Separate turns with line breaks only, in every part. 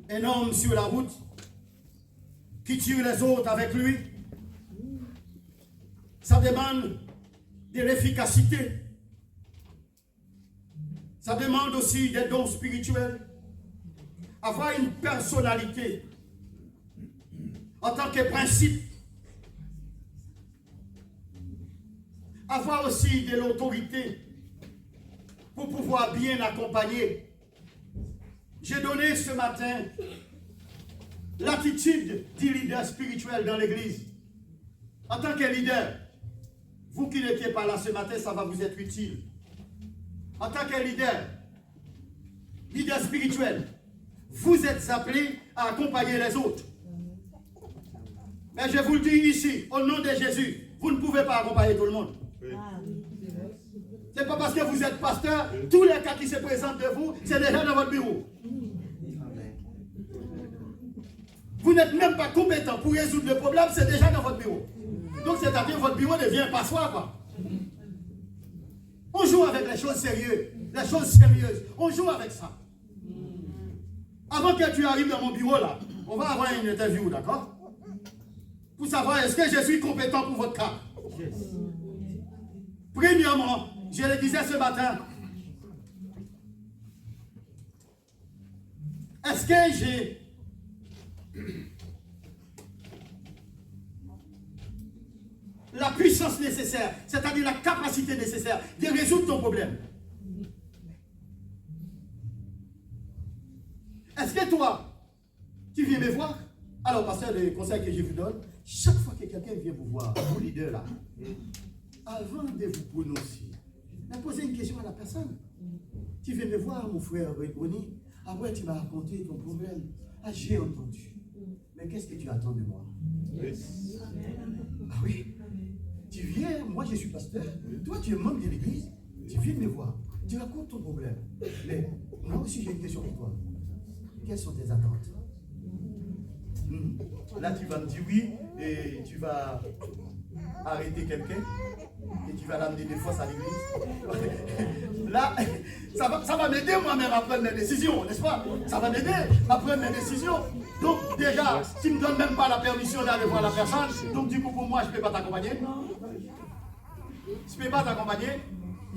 un homme sur la route qui tue les autres avec lui. Ça demande de l'efficacité. Ça demande aussi des dons spirituels. Avoir une personnalité en tant que principe. Avoir aussi de l'autorité pour pouvoir bien accompagner. J'ai donné ce matin l'attitude du leader spirituel dans l'église. En tant que leader, vous qui n'étiez pas là ce matin, ça va vous être utile. En tant que leader spirituel, vous êtes appelés à accompagner les autres. Mais je vous le dis ici, au nom de Jésus, vous ne pouvez pas accompagner tout le monde. Ce n'est pas parce que vous êtes pasteur, tous les cas qui se présentent de vous, c'est déjà dans votre bureau. Vous n'êtes même pas compétent pour résoudre le problème, c'est déjà dans votre bureau. Donc c'est-à-dire que votre bureau devient un passoire, quoi. On joue avec les choses sérieuses, on joue avec ça. Avant que tu arrives dans mon bureau là, on va avoir une interview, d'accord? Pour savoir est-ce que je suis compétent pour votre cas. Yes. Premièrement, je le disais ce matin, est-ce que j'ai la puissance nécessaire, c'est-à-dire la capacité nécessaire de résoudre ton problème? Est-ce que toi, tu viens me voir? Alors, pasteur, le conseil que je vous donne, chaque fois que quelqu'un vient vous voir, vous leader là, avant de vous prononcer, posez une question à la personne. Tu viens me voir, mon frère René, après tu vas raconter ton problème. Ah, j'ai entendu. Mais qu'est-ce que tu attends de moi? Ah oui. Tu viens, moi je suis pasteur, toi tu es membre de l'église, tu viens me voir, tu racontes ton problème. Mais moi aussi j'ai une question pour toi. Quelles sont tes attentes? Là tu vas me dire oui, et tu vas arrêter quelqu'un, et tu vas l'amener des fois à l'église. Là, ça va m'aider moi-même à prendre mes décisions, n'est-ce pas? Ça va m'aider à prendre mes décisions. Donc déjà, tu ne me donnes même pas la permission d'aller voir la personne, donc du coup pour moi je ne peux pas t'accompagner. Je ne peux pas t'accompagner.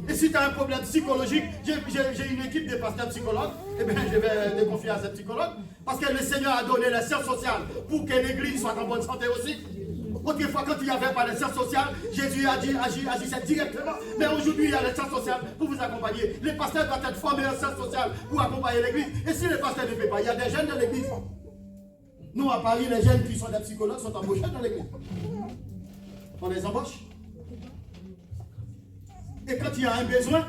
Et si tu as un problème psychologique, j'ai une équipe de pasteurs psychologues, eh bien je vais te confier à ces psychologues, parce que le Seigneur a donné les sciences sociales pour que l'église soit en bonne santé aussi. Autrefois, quand il n'y avait pas les sciences sociales, Jésus a dit agissait directement. Mais aujourd'hui, il y a les sciences sociales pour vous accompagner. Les pasteurs doivent être formés en sciences sociales pour accompagner l'église. Et si les pasteurs ne font pas, il y a des jeunes dans l'église. Nous, à Paris, les jeunes qui sont des psychologues sont embauchés dans l'église. On les embauche. Et quand il y a un besoin,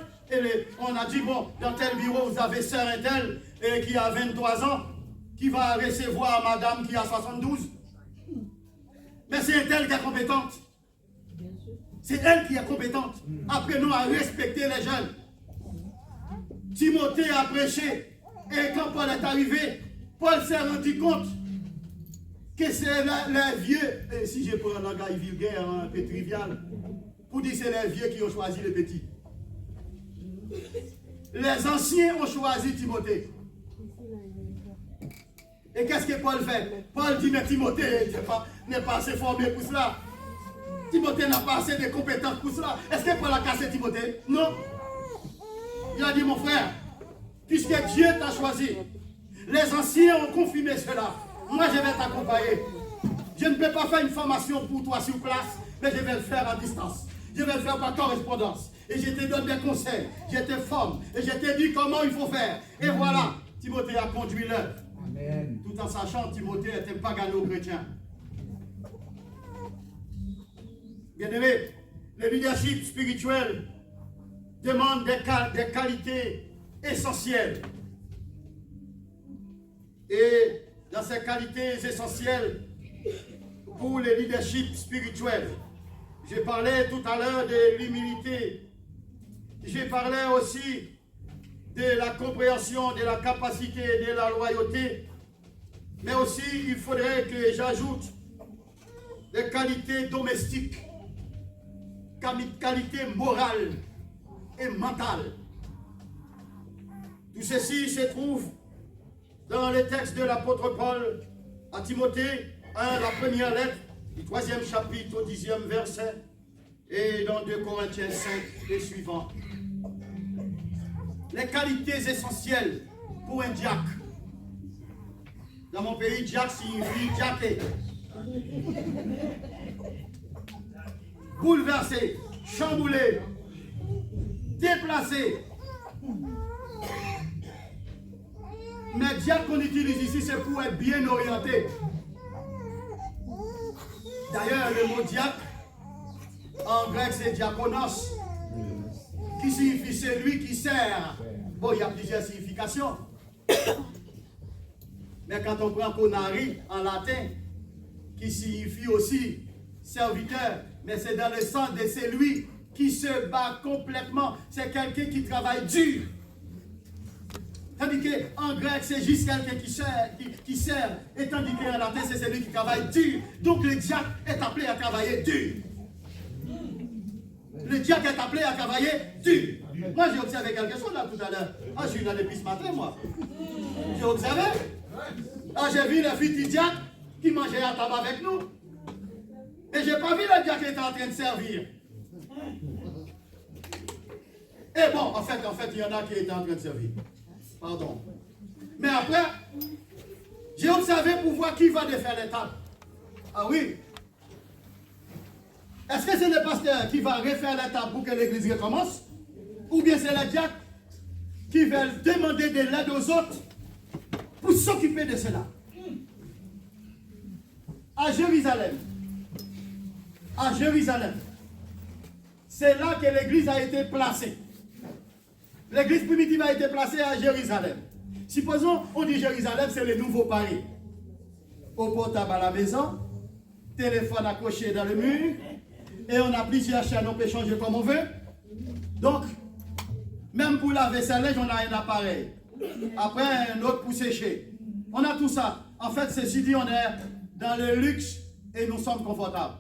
on a dit, bon, dans tel bureau, vous avez sœur et tel, qui a 23 ans, qui va recevoir madame qui a 72. Mais c'est elle qui est compétente. C'est elle qui est compétente. Apprenons à respecter les jeunes. Timothée a prêché. Et quand Paul est arrivé, Paul s'est rendu compte que c'est les vieux, et si je prends un langage vulgaire, un peu trivial, pour dire que c'est les vieux qui ont choisi les petits. Les anciens ont choisi Timothée. Et qu'est-ce que Paul fait? Paul dit, mais Timothée n'est pas assez formé pour cela. Timothée n'a pas assez de compétences pour cela. Est-ce que Paul a cassé Timothée? Non. Il a dit, mon frère, puisque Dieu t'a choisi, les anciens ont confirmé cela. Moi, je vais t'accompagner. Je ne peux pas faire une formation pour toi sur place, mais je vais le faire à distance. Je vais le faire par correspondance. Et je te donne des conseils, je te forme, et je te dis comment il faut faire. Et voilà, Timothée a conduit l'œuvre. Tout en sachant que Timothée était pagano-chrétien. Bien-aimé, le leadership spirituel demande des qualités essentielles. Et dans ces qualités essentielles pour le leadership spirituel, j'ai parlé tout à l'heure de l'humilité. J'ai parlé aussi de la compréhension, de la capacité, de la loyauté. Mais aussi, il faudrait que j'ajoute des qualités domestiques, qualités morales et mentales. Tout ceci se trouve dans les textes de l'apôtre Paul à Timothée, 1, la première lettre, du 3e chapitre au 10e verset, et dans 2 Corinthiens 5 et suivants. Les qualités essentielles pour un diacre. Dans mon pays, diacre signifie diaquer. Bouleverser, chambouler, déplacer. Mais diacre qu'on utilise ici, c'est pour être bien orienté. D'ailleurs, le mot diacre, en grec, c'est diakonos, qui signifie celui qui sert. Bon, il y a plusieurs significations. Mais quand on prend konari en latin, qui signifie aussi serviteur, mais c'est dans le sens de celui qui se bat complètement. C'est quelqu'un qui travaille dur. Tandis qu'en grec, c'est juste quelqu'un qui sert. Et tandis qu'en latin, c'est celui qui travaille dur. Donc le diacre est appelé à travailler dur. Le diacre est appelé à travailler dur. Moi, j'ai observé quelque chose là tout à l'heure. Ah, je suis là depuis ce matin, moi. J'ai observé. Ah, j'ai vu la fille du diacre qui mangeait à table avec nous. Et j'ai pas vu le diacre qui était en train de servir. Et bon, en fait, il y en a qui étaient en train de servir. Pardon. Mais après, j'ai observé pour voir qui va défaire les tables. Ah oui. Est-ce que c'est le pasteur qui va refaire les tables pour que l'église recommence? Ou bien c'est le diacre qui va demander de l'aide aux autres pour s'occuper de cela? À Jérusalem, c'est là que l'église a été placée. L'église primitive a été placée à Jérusalem. Supposons, on dit Jérusalem, c'est le nouveau Paris. Au portable à la maison, téléphone accroché dans le mur, et on a plusieurs chaînes, on peut changer comme on veut. Donc, même pour laver sa linge, on a un appareil. Après, un autre pour sécher. On a tout ça. En fait, ceci dit, on est dans le luxe et nous sommes confortables.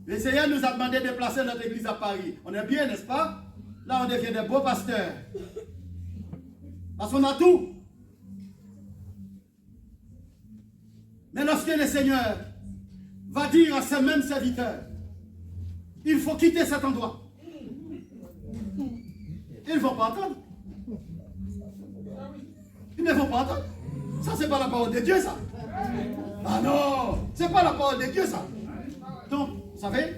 Le Seigneur nous a demandé de placer notre église à Paris. On est bien, n'est-ce pas? Là, on devient des beaux pasteurs. Parce qu'on a tout. Mais lorsque le Seigneur va dire à ses mêmes serviteurs, il faut quitter cet endroit, ils ne vont pas entendre. Ils ne vont pas entendre. Ça, c'est pas la parole de Dieu, ça. Ah non, c'est pas la parole de Dieu, ça. Donc, vous savez,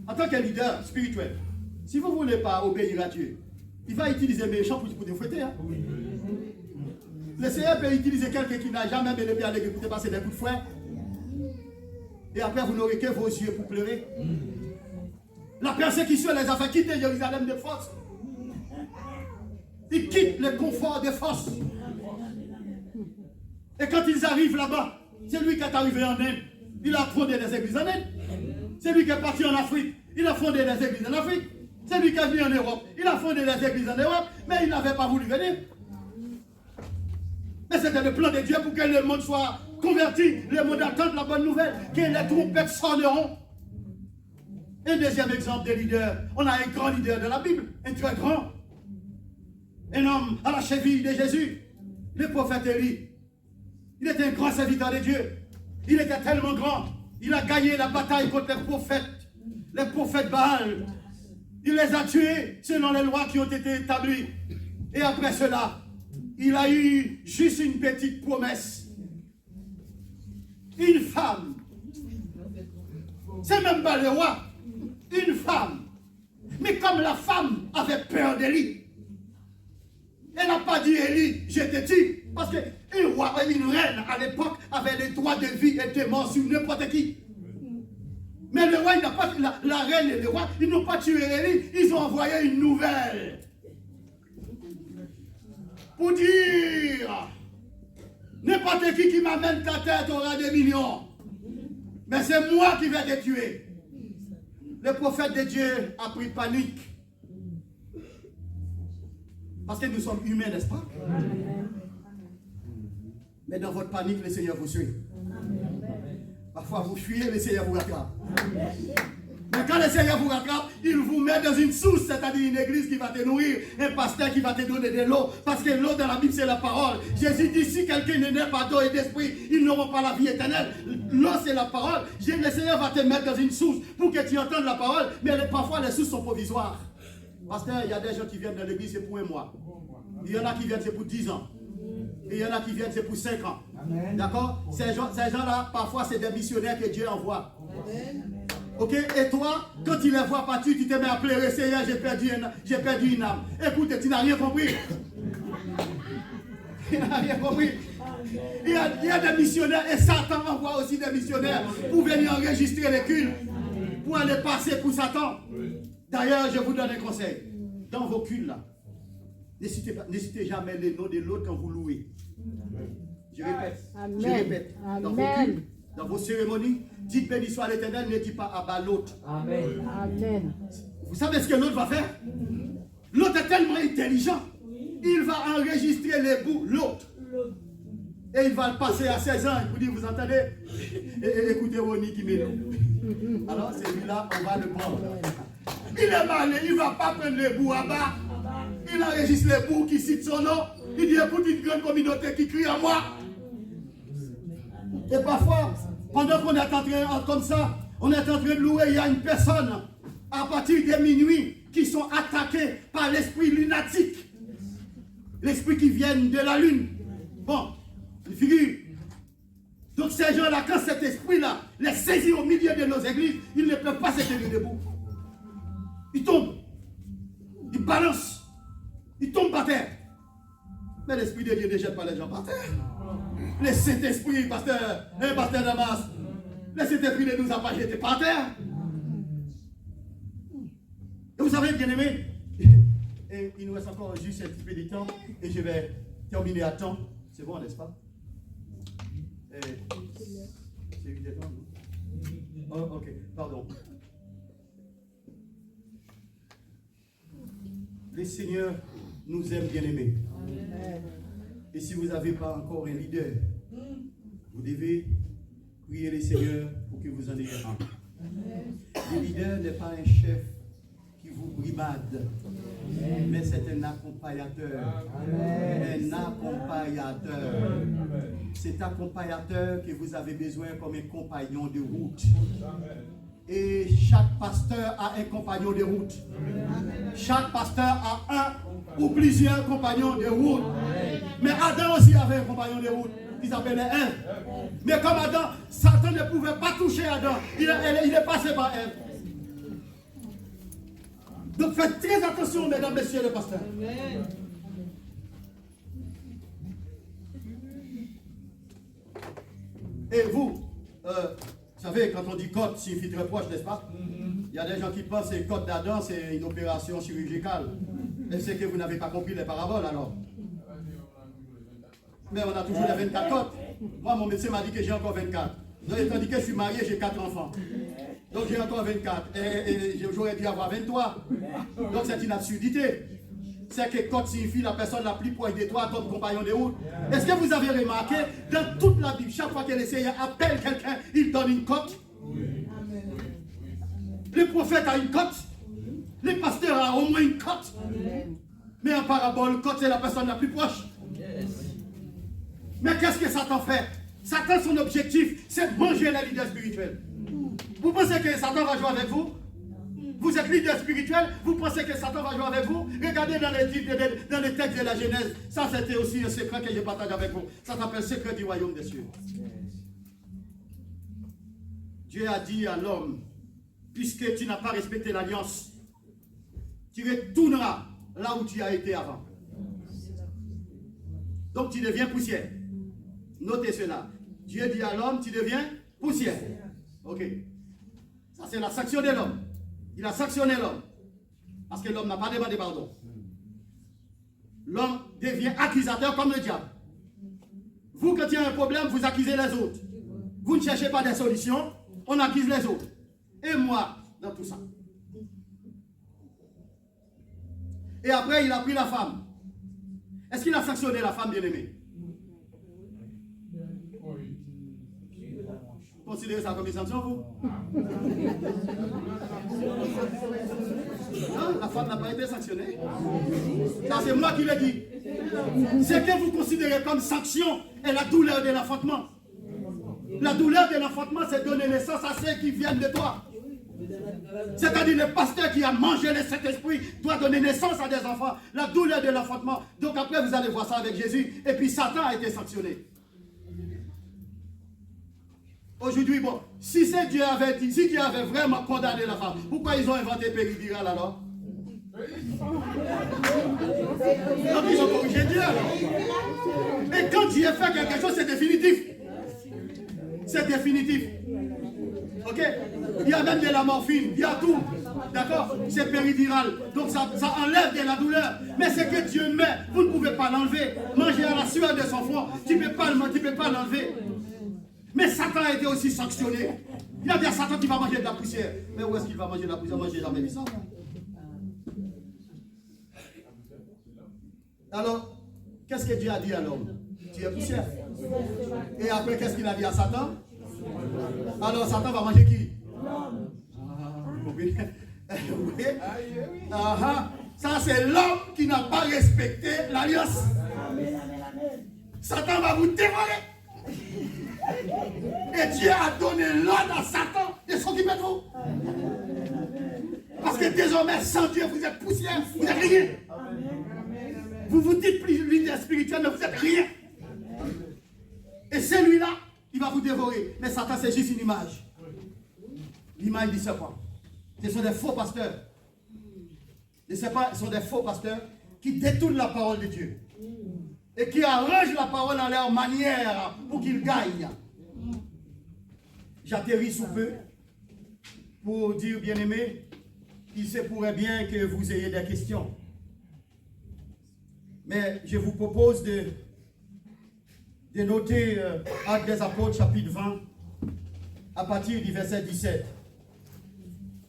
en tant que leader spirituel, si vous ne voulez pas obéir à Dieu, il va utiliser mes méchants pour vous fouetter. Hein? Le Seigneur peut utiliser quelqu'un qui n'a jamais mené le pied à l'église pour te passer des coups de fouet. Et après, vous n'aurez que vos yeux pour pleurer. La persécution les a fait quitter Jérusalem de force. Ils quittent le confort de force. Et quand ils arrivent là-bas, c'est lui qui est arrivé en Inde. Il a fondé des églises en Inde. C'est lui qui est parti en Afrique. Il a fondé des églises en Afrique. C'est lui qui est venu en Europe. Il a fondé des églises en Europe, mais il n'avait pas voulu venir. Mais c'était le plan de Dieu pour que le monde soit converti. Le monde attende la bonne nouvelle, que les trompettes sonneront. Un deuxième exemple de leader. On a un grand leader de la Bible, un très grand. Un homme à la cheville de Jésus, le prophète Élie. Il était un grand serviteur de Dieu. Il était tellement grand. Il a gagné la bataille contre les prophètes Baal. Il les a tués selon les lois qui ont été établies. Et après cela, il a eu juste une petite promesse. Une femme. C'est même pas le roi. Une femme. Mais comme la femme avait peur d'Élie, elle n'a pas dit Élie, je te tue. Parce qu'un roi et une reine à l'époque avaient le droit de vie et de mort sur n'importe qui. Mais le roi, il n'a pas, la reine et le roi, ils n'ont pas tué Élie, ils ont envoyé une nouvelle. Pour dire, n'importe qui m'amène ta tête aura des millions. Mais c'est moi qui vais te tuer. Le prophète de Dieu a pris panique. Parce que nous sommes humains, n'est-ce pas? Mais dans votre panique, le Seigneur vous suit. Parfois, vous fuyez, le Seigneur vous rattrape. Mais quand le Seigneur vous rattrape, il vous met dans une source, c'est-à-dire une église qui va te nourrir, un pasteur qui va te donner de l'eau, parce que l'eau dans la Bible c'est la parole. Jésus dit, si quelqu'un n'est pas d'eau et d'esprit, ils n'auront pas la vie éternelle. L'eau c'est la parole. Le Seigneur va te mettre dans une source pour que tu entendes la parole, mais parfois les sources sont provisoires. Pasteur, il y a des gens qui viennent dans l'église, c'est pour un mois. Il y en a qui viennent, c'est pour 10 ans. Et il y en a qui viennent, c'est pour 5 ans. D'accord? Ces gens-là, parfois, c'est des missionnaires que Dieu envoie. Amen. Ok? Et toi, quand tu les vois partir, tu te mets à pleurer, Seigneur, j'ai perdu une âme. Écoute, tu n'as rien compris. Tu n'as rien compris. Il y a des missionnaires, et Satan envoie aussi des missionnaires pour venir enregistrer les cultes, pour aller passer pour Satan. D'ailleurs, je vous donne un conseil. Dans vos cultes, là, n'hésitez jamais les noms de l'autre quand vous louez. Je répète. Amen. Je répète. Dans vos cultes, dans vos cérémonies, dites béni soit l'Éternel, ne dites pas abat l'autre. Amen. Amen. Vous savez ce que l'autre va faire? L'autre est tellement intelligent. Il va enregistrer les bouts, l'autre. Et il va le passer à 16 ans. Il vous dit, vous entendez? Écoutez Ronnie qui met l'eau. Alors celui-là, on va le prendre. Il est malin, il ne va pas prendre les bouts à bas. Il enregistre les bouts qui citent son nom. Il dit, écoute, une grande communauté qui crie à moi. Et parfois, pendant qu'on est en train, comme ça, on est en train de louer, il y a une personne, à partir de minuit, qui sont attaqués par l'esprit lunatique. L'esprit qui vient de la lune. Bon, une figure. Donc ces gens-là, quand cet esprit-là les saisit au milieu de nos églises, ils ne peuvent pas se tenir debout. Ils tombent. Ils balancent. Ils tombent par terre. Mais l'Esprit de Dieu ne jette pas les gens par terre. Le Saint-Esprit, pasteur Damas, le Saint-Esprit ne nous a pas jetés par terre. Et vous savez, bien aimé, et il nous reste encore juste un petit peu de temps, et je vais terminer à temps. C'est bon, n'est-ce pas? C'est 8 temps, non? Oh, ok, pardon. Le Seigneur nous aime, bien aimés. Et si vous n'avez pas encore un leader, vous devez prier le Seigneur pour que vous en ayez un. Le leader n'est pas un chef qui vous brimade, mais c'est un accompagnateur. Un accompagnateur. Cet accompagnateur que vous avez besoin comme un compagnon de route. Et chaque pasteur a un compagnon de route. Chaque pasteur a un ou plusieurs compagnons de route. Mais Adam aussi avait un compagnon de route qui s'appelait Ève. Mais comme Adam, Satan ne pouvait pas toucher Adam. Il est passé par Ève. Donc faites très attention, mesdames, messieurs les pasteurs. Et vous savez, quand on dit côte, signifie très proche, n'est-ce pas? Il y a des gens qui pensent que côte d'Adam, c'est une opération chirurgicale. Et c'est que vous n'avez pas compris les paraboles alors. Mais on a toujours les 24 côtes. Moi, mon médecin m'a dit que j'ai encore 24. Donc, étant dit que je suis marié, j'ai 4 enfants. Donc, j'ai encore 24. Et j'aurais dû avoir 23. Donc, c'est une absurdité. C'est que côte signifie la personne la plus proche de toi, ton compagnon de route. Est-ce que vous avez remarqué, dans toute la Bible, chaque fois que le Seigneur appelle quelqu'un, il donne une côte? Le prophète a une côte. Le pasteur a au moins une côte. Mais en parabole, côte, c'est la personne la plus proche. Mais qu'est-ce que Satan fait? Satan, son objectif, c'est de manger les leaders spirituels. Vous pensez que Satan va jouer avec vous? Vous êtes leader spirituel, vous pensez que Satan va jouer avec vous? Regardez dans les textes de la Genèse. Ça, c'était aussi un secret que je partage avec vous. Ça s'appelle le secret du royaume des cieux. Dieu a dit à l'homme, puisque tu n'as pas respecté l'alliance, tu retourneras là où tu as été avant. Donc tu deviens poussière. Notez cela. Dieu dit à l'homme, tu deviens poussière. Ok. Ça, c'est la sanction de l'homme. Il a sanctionné l'homme. Parce que l'homme n'a pas demandé pardon. L'homme devient accusateur comme le diable. Vous, quand il y a un problème, vous accusez les autres. Vous ne cherchez pas des solutions, on accuse les autres. Et moi, dans tout ça. Et après, il a pris la femme. Est-ce qu'il a sanctionné la femme bien-aimée? considérez ça comme une sanction, vous? Non, la femme n'a pas été sanctionnée. Ça, c'est moi qui l'ai dit. Ce que vous considérez comme sanction est la douleur de l'enfantement. La douleur de l'enfantement, c'est donner naissance à ceux qui viennent de toi. C'est-à-dire le pasteur qui a mangé le Saint-Esprit doit donner naissance à des enfants. La douleur de l'enfantement. Donc après, vous allez voir ça avec Jésus. Et puis Satan a été sanctionné. Aujourd'hui, bon, si Dieu avait vraiment condamné la femme, pourquoi ils ont inventé péridural alors? Donc ils ont corrigé Dieu alors. Et quand Dieu fait quelque chose, c'est définitif. C'est définitif. Ok? Il y a même de la morphine, il y a tout. D'accord? C'est péridural. Donc ça enlève de la douleur. Mais c'est que Dieu met, vous ne pouvez pas l'enlever. Manger à la sueur de son front, tu ne peux pas l'enlever. Mais Satan a été aussi sanctionné. Il y a bien Satan qui va manger de la poussière. Mais où est-ce qu'il va manger de la poussière? Moi, j'ai jamais vu ça. Alors, qu'est-ce que Dieu a dit à l'homme? Tu es poussière. Et après, qu'est-ce qu'il a dit à Satan? Alors, Satan va manger qui? Oui. Ça, c'est l'homme qui n'a pas respecté l'alliance. Satan va vous dévorer. Et Dieu a donné l'ordre à Satan de s'occuper de vous. Parce que désormais, sans Dieu, vous êtes poussière, vous n'êtes rien. Vous vous dites plus leader spirituel, mais vous n'êtes rien. Et celui-là, il va vous dévorer. Mais Satan, c'est juste une image. L'image du serpent. Ce sont des faux pasteurs. Les serpents sont des faux pasteurs qui détournent la parole de Dieu. Et qui arrangent la parole à leur manière pour qu'ils gagnent. J'atterris sous peu pour dire, bien-aimé, il se pourrait bien que vous ayez des questions. Mais je vous propose de noter Actes des Apôtres, chapitre 20, à partir du verset 17.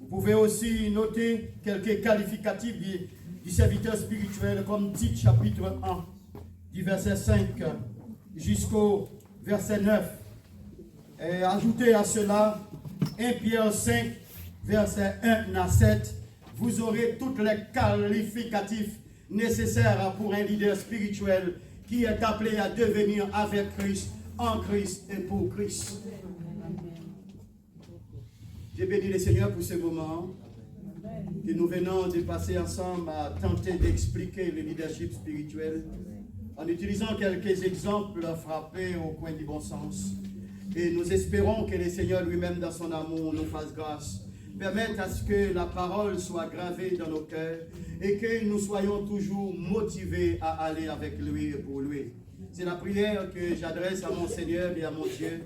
Vous pouvez aussi noter quelques qualificatifs du serviteur spirituel, comme Tite, chapitre 1, du verset 5 jusqu'au verset 9. Et ajoutez à cela 1 Pierre 5, verset 1 à 7. Vous aurez tous les qualificatifs nécessaires pour un leader spirituel qui est appelé à devenir avec Christ, en Christ et pour Christ. J'ai béni le Seigneur pour ce moment que nous venons de passer ensemble à tenter d'expliquer le leadership spirituel en utilisant quelques exemples frappés au coin du bon sens. Et nous espérons que le Seigneur lui-même, dans son amour, nous fasse grâce. Permette à ce que la parole soit gravée dans nos cœurs et que nous soyons toujours motivés à aller avec lui et pour lui. C'est la prière que j'adresse à mon Seigneur et à mon Dieu,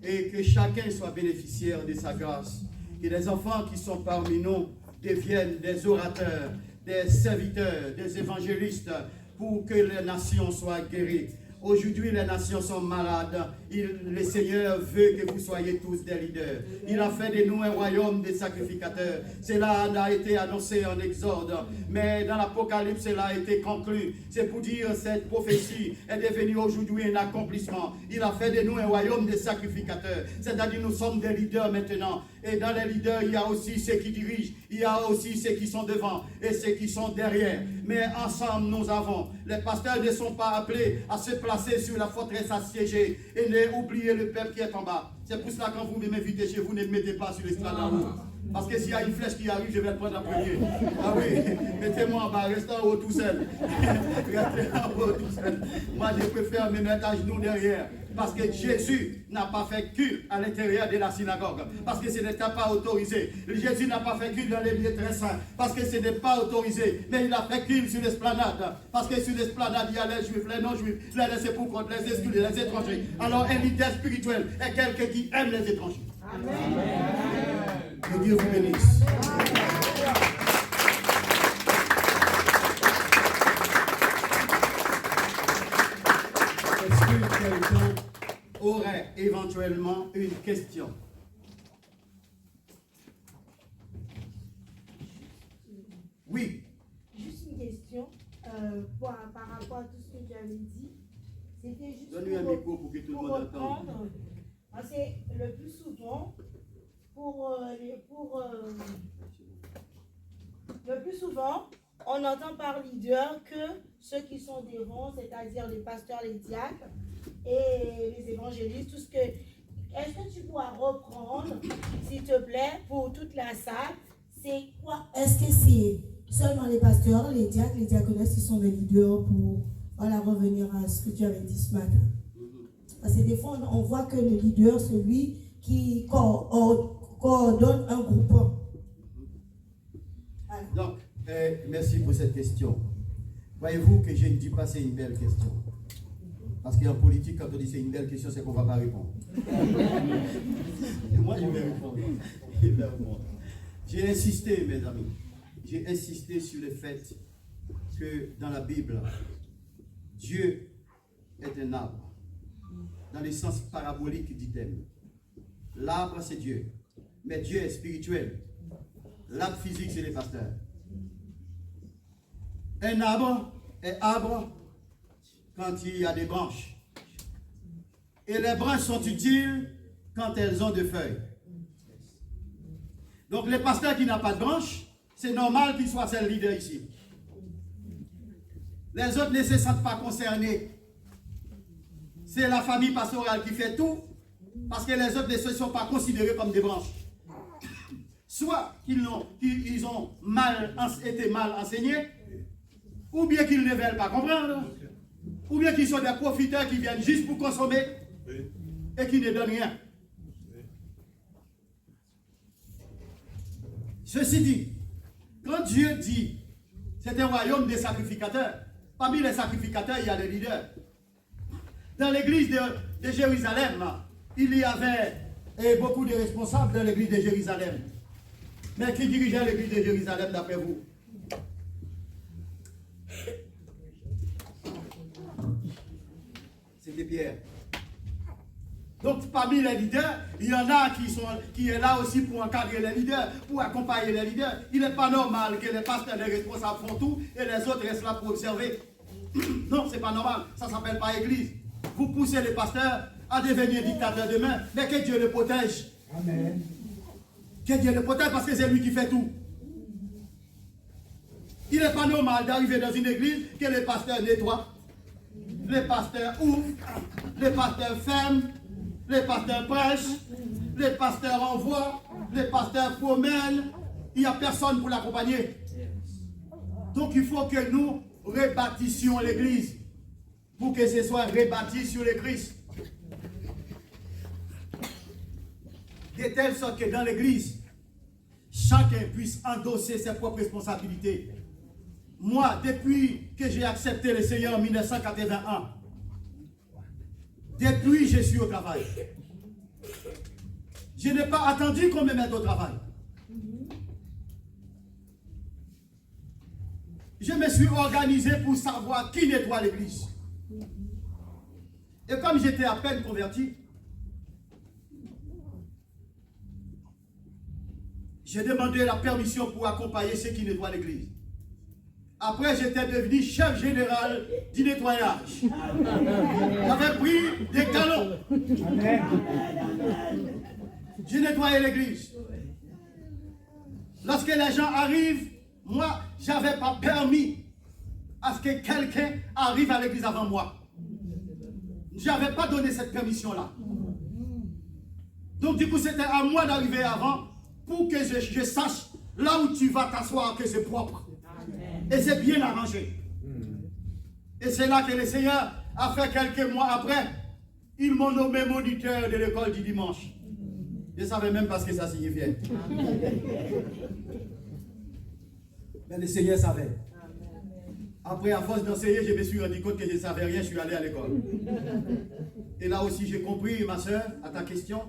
et que chacun soit bénéficiaire de sa grâce. Que les enfants qui sont parmi nous deviennent des orateurs, des serviteurs, des évangélistes, pour que les nations soient guéries. Aujourd'hui, les nations sont malades. Le Seigneur veut que vous soyez tous des leaders. Il a fait de nous un royaume des sacrificateurs. Cela a été annoncé en Exode, mais dans l'Apocalypse, cela a été conclu. C'est pour dire que cette prophétie est devenue aujourd'hui un accomplissement. Il a fait de nous un royaume des sacrificateurs. C'est-à-dire nous sommes des leaders maintenant. Et dans les leaders, il y a aussi ceux qui dirigent. Il y a aussi ceux qui sont devant et ceux qui sont derrière. Mais ensemble, nous avons. Les pasteurs ne sont pas appelés à se placer sur la forteresse assiégée et n'oublier le peuple qui est en bas. C'est pour cela que quand vous m'invitez chez vous, ne me mettez pas sur l'estrade en haut. Parce que s'il y a une flèche qui arrive, je vais le prendre en premier. Ah oui, mettez-moi en bas, restez en haut tout seul. Restez en haut tout seul. Moi, je préfère me mettre à genoux derrière. Parce que Jésus n'a pas fait culte à l'intérieur de la synagogue. Parce que ce n'était pas autorisé. Jésus n'a pas fait culte dans les lieux très saints. Parce que ce n'est pas autorisé. Mais il a fait culte sur l'esplanade. Parce que sur l'esplanade, il y a les juifs, les non-juifs, les laissés pour compte, les exclus, les étrangers. Alors un leader spirituel est quelqu'un qui aime les étrangers. Amen. Que Dieu vous bénisse. Est-ce que quelqu'un aurait éventuellement une question? Oui.
Juste une question par rapport à tout ce que tu avais dit. C'était juste
donne-lui un micro pour que tout le monde entende.
Parce que le plus souvent, le plus souvent, on entend par leader que ceux qui sont devant, c'est-à-dire les pasteurs, les diacres et les évangélistes, tout ce que... Est-ce que tu pourras reprendre, s'il te plaît, pour toute la salle, c'est quoi? Est-ce que c'est seulement les pasteurs, les diacres, les diaconesses qui sont les leaders pour revenir à ce que tu avais dit ce matin? Parce que des fois, on voit que le leader, c'est lui qui coordonne un groupe.
Voilà. Donc, merci pour cette question. Voyez-vous que je ne dis pas c'est une belle question. Parce qu'en politique, quand on dit c'est une belle question, c'est qu'on ne va pas répondre. Et moi, je vais répondre. J'ai insisté, mes amis, j'ai insisté sur le fait que dans la Bible, Dieu est un arbre. Dans le sens parabolique du thème. L'arbre, c'est Dieu. Mais Dieu est spirituel. L'arbre physique, c'est les pasteurs. Un arbre est arbre quand il y a des branches. Et les branches sont utiles quand elles ont des feuilles. Donc les pasteurs qui n'ont pas de branches, c'est normal qu'ils soient seuls leaders ici. Les autres ne se sentent pas concernés. C'est la famille pastorale qui fait tout, parce que les autres ne se sont pas considérés comme des branches. Soit qu'ils ont été mal enseignés, ou bien qu'ils ne veulent pas comprendre, ou bien qu'ils sont des profiteurs qui viennent juste pour consommer et qui ne donnent rien. Ceci dit, quand Dieu dit c'est un royaume des sacrificateurs, parmi les sacrificateurs, il y a les leaders. Dans l'église de Jérusalem, il y avait beaucoup de responsables dans l'église de Jérusalem. Mais qui dirigeait l'église de Jérusalem d'après vous? C'était Pierre. Donc parmi les leaders, il y en a qui est là aussi pour encadrer les leaders, pour accompagner les leaders. Il n'est pas normal que les pasteurs et les responsables font tout et les autres restent là pour observer. Non, c'est pas normal. Ça ne s'appelle pas église. Vous poussez les pasteurs à devenir dictateurs demain, mais que Dieu le protège. Amen. Que Dieu le protège parce que c'est lui qui fait tout. Il n'est pas normal d'arriver dans une église que les pasteurs nettoient, les pasteurs ouvrent, les pasteurs ferment, les pasteurs prêchent, les pasteurs envoient, les pasteurs promènent. Il n'y a personne pour l'accompagner. Donc il faut que nous rebâtissions l'église pour que ce soit rebâti sur le Christ. De telle sorte que dans l'église, chacun puisse endosser ses propres responsabilités. Moi, depuis que j'ai accepté le Seigneur en 1981, depuis je suis au travail. Je n'ai pas attendu qu'on me mette au travail. Je me suis organisé pour savoir qui nettoie l'église. Et comme j'étais à peine converti, j'ai demandé la permission pour accompagner ceux qui nettoient l'église. Après, j'étais devenu chef général du nettoyage. J'avais pris des galons. J'ai nettoyé l'église. Lorsque les gens arrivent, moi, je n'avais pas permis à ce que quelqu'un arrive à l'église avant moi. Je n'avais pas donné cette permission-là. Donc, du coup, c'était à moi d'arriver avant pour que je sache là où tu vas t'asseoir, que c'est propre. Et c'est bien arrangé. Et c'est là que le Seigneur a fait quelques mois après. Ils m'ont nommé moniteur de l'école du dimanche. Je ne savais même pas ce que ça signifiait. Mais le Seigneur savait. Après, à force d'enseigner, je me suis rendu compte que je ne savais rien, je suis allé à l'école. Et là aussi, j'ai compris, ma soeur, à ta question,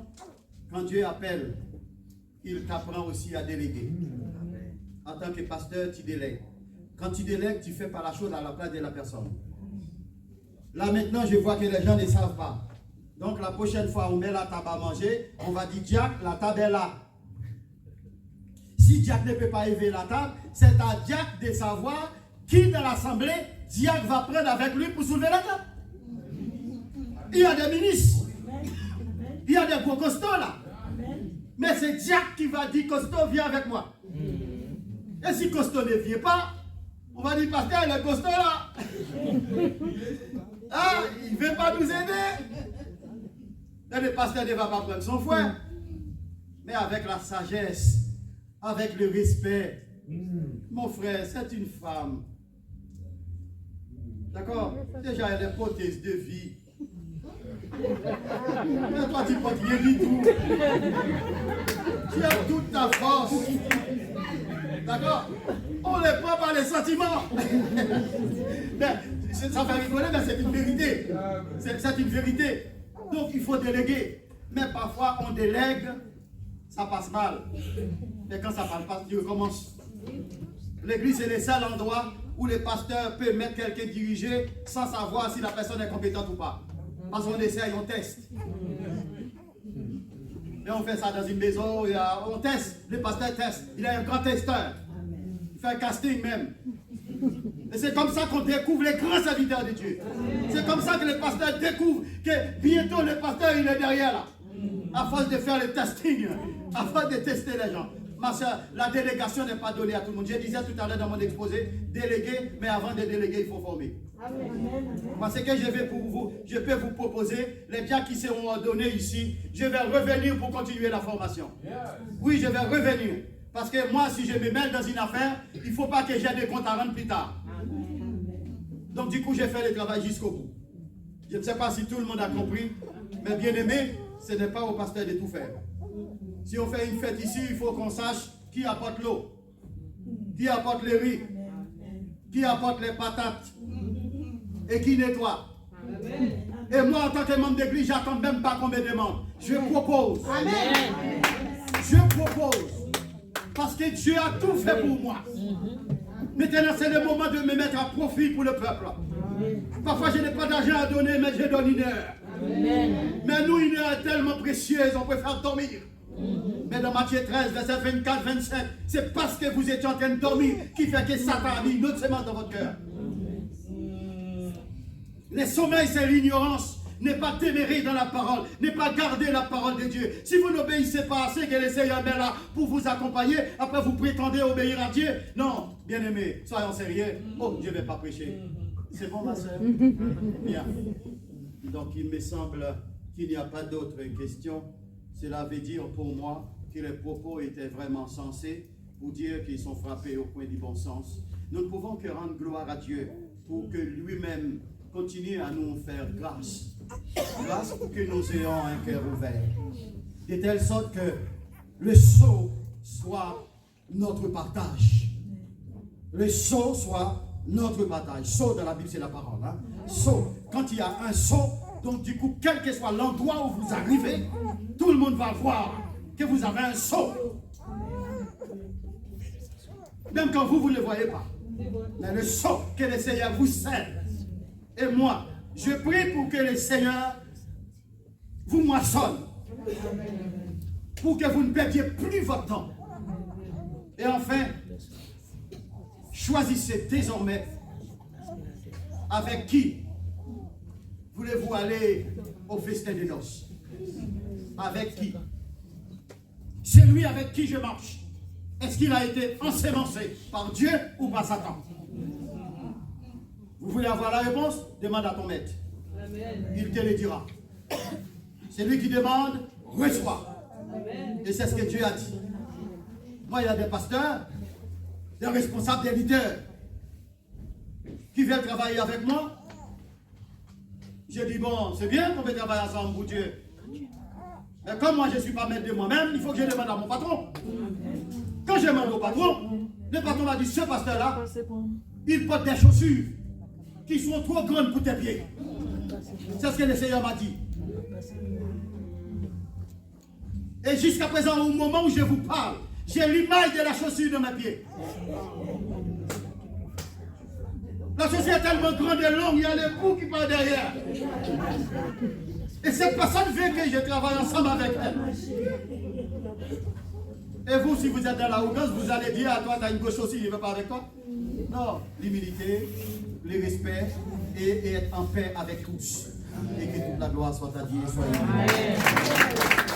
quand Dieu appelle, il t'apprend aussi à déléguer. En tant que pasteur, tu délègues. Quand tu délègues, tu fais pas la chose à la place de la personne. Là maintenant, je vois que les gens ne savent pas. Donc la prochaine fois, on met la table à manger, on va dire, Jack, la table est là. Si Jack ne peut pas élever la table, c'est à Jack de savoir qui dans l'assemblée, Jack va prendre avec lui pour soulever la table. Il y a des ministres. Il y a des gros costauds là. Mais c'est Jack qui va dire costaud, viens avec moi. Et si costaud ne vient pas, on va dire pasteur, il est costaud là. Ah, il ne veut pas nous aider. Et le pasteur ne va pas prendre son fouet. Mais avec la sagesse, avec le respect. Mon frère, c'est une femme. D'accord? Déjà, elle a des hypothèses de vie. Mais toi, tu ne peux rien du tout. Tu as toute ta force. D'accord? On ne les prend par les sentiments. Mais, ça fait rigoler, mais c'est une vérité. C'est une vérité. Donc, il faut déléguer. Mais parfois, on délègue, ça passe mal. Mais quand ça passe pas, tu recommences. L'église, c'est le seul endroit où le pasteur peut mettre quelqu'un dirigé sans savoir si la personne est compétente ou pas. Parce qu'on essaye, on teste. Et on fait ça dans une maison, on teste, le pasteur teste. Il est un grand testeur. Il fait un casting même. Et c'est comme ça qu'on découvre les grands serviteurs de Dieu. C'est comme ça que le pasteur découvre que bientôt le pasteur il est derrière là. À force de faire le testing, à force de tester les gens. Ma soeur, la délégation n'est pas donnée à tout le monde. Je disais tout à l'heure dans mon exposé, déléguer, mais avant de déléguer, il faut former. Parce que je peux vous proposer, les gens qui seront ordonnés ici, je vais revenir pour continuer la formation. Oui, je vais revenir. Parce que moi, si je me mêle dans une affaire, il ne faut pas que j'ai des comptes à rendre plus tard. Donc du coup, j'ai fait le travail jusqu'au bout. Je ne sais pas si tout le monde a compris, mais bien aimé, ce n'est pas au pasteur de tout faire. Si on fait une fête ici, il faut qu'on sache qui apporte l'eau, qui apporte le riz, qui apporte les patates et qui nettoie. Et moi, en tant que membre d'église, j'attends même pas qu'on me demande. Je propose. Je propose. Parce que Dieu a tout fait pour moi. Maintenant, c'est le moment de me mettre à profit pour le peuple. Parfois, je n'ai pas d'argent à donner, mais je donne une heure. Mais nous, une heure est tellement précieuse, on préfère dormir. Mais dans Matthieu 13, verset 24, 25, c'est parce que vous étiez en train de dormir qui fait que Satan a mis une autre semence dans votre cœur. Le sommeil, c'est l'ignorance. N'est pas témérer dans la parole, n'est pas garder la parole de Dieu. Si vous n'obéissez pas assez que le Seigneur est là pour vous accompagner, après vous prétendez obéir à Dieu. Non, bien aimé, soyons sérieux. Oh, je ne vais pas prêcher. C'est bon, ma soeur? Bien. Donc, il me semble qu'il n'y a pas d'autres questions. Cela veut dire pour moi que les propos étaient vraiment sensés, pour dire qu'ils sont frappés au coin du bon sens. Nous ne pouvons que rendre gloire à Dieu pour que lui-même continue à nous faire grâce. Grâce pour que nous ayons un cœur ouvert. De telle sorte que le sceau soit notre partage. Le sceau soit notre partage. Sceau dans la Bible, c'est la parole. Hein? Sceau. Quand il y a un sceau, donc du coup, quel que soit l'endroit où vous arrivez, tout le monde va voir que vous avez un sceau. Même quand vous ne le voyez pas. Mais le sceau que le Seigneur vous cède. Et moi, je prie pour que le Seigneur vous moissonne. Pour que vous ne perdiez plus votre temps. Et enfin, choisissez désormais avec qui voulez-vous aller au festin de noces. Avec qui? Celui avec qui je marche. Est-ce qu'il a été ensemencé par Dieu ou par Satan? Vous voulez avoir la réponse? Demande à ton maître. Il te le dira. Celui qui demande, reçoit. Et c'est ce que Dieu a dit. Moi, il y a des pasteurs, des responsables, des leaders qui viennent travailler avec moi. J'ai dit, bon, c'est bien qu'on peut travailler ensemble pour Dieu. Mais comme moi, je ne suis pas maître de moi-même, il faut que je demande à mon patron. Quand je demande au patron, le patron m'a dit, ce pasteur-là, il porte des chaussures qui sont trop grandes pour tes pieds. C'est ce que le Seigneur m'a dit. Et jusqu'à présent, au moment où je vous parle, j'ai l'image de la chaussure de mes pieds. La chaussure est tellement grande et longue, il y a les bouts qui partent derrière. Et cette personne veut que je travaille ensemble avec elle. Et vous, si vous êtes dans l'arrogance, vous allez dire à toi, tu as une grosse chaussure, je ne veux pas avec toi. Non, l'humilité, le respect et être en paix avec tous. et que toute la gloire soit à Dieu. Soyez bénis.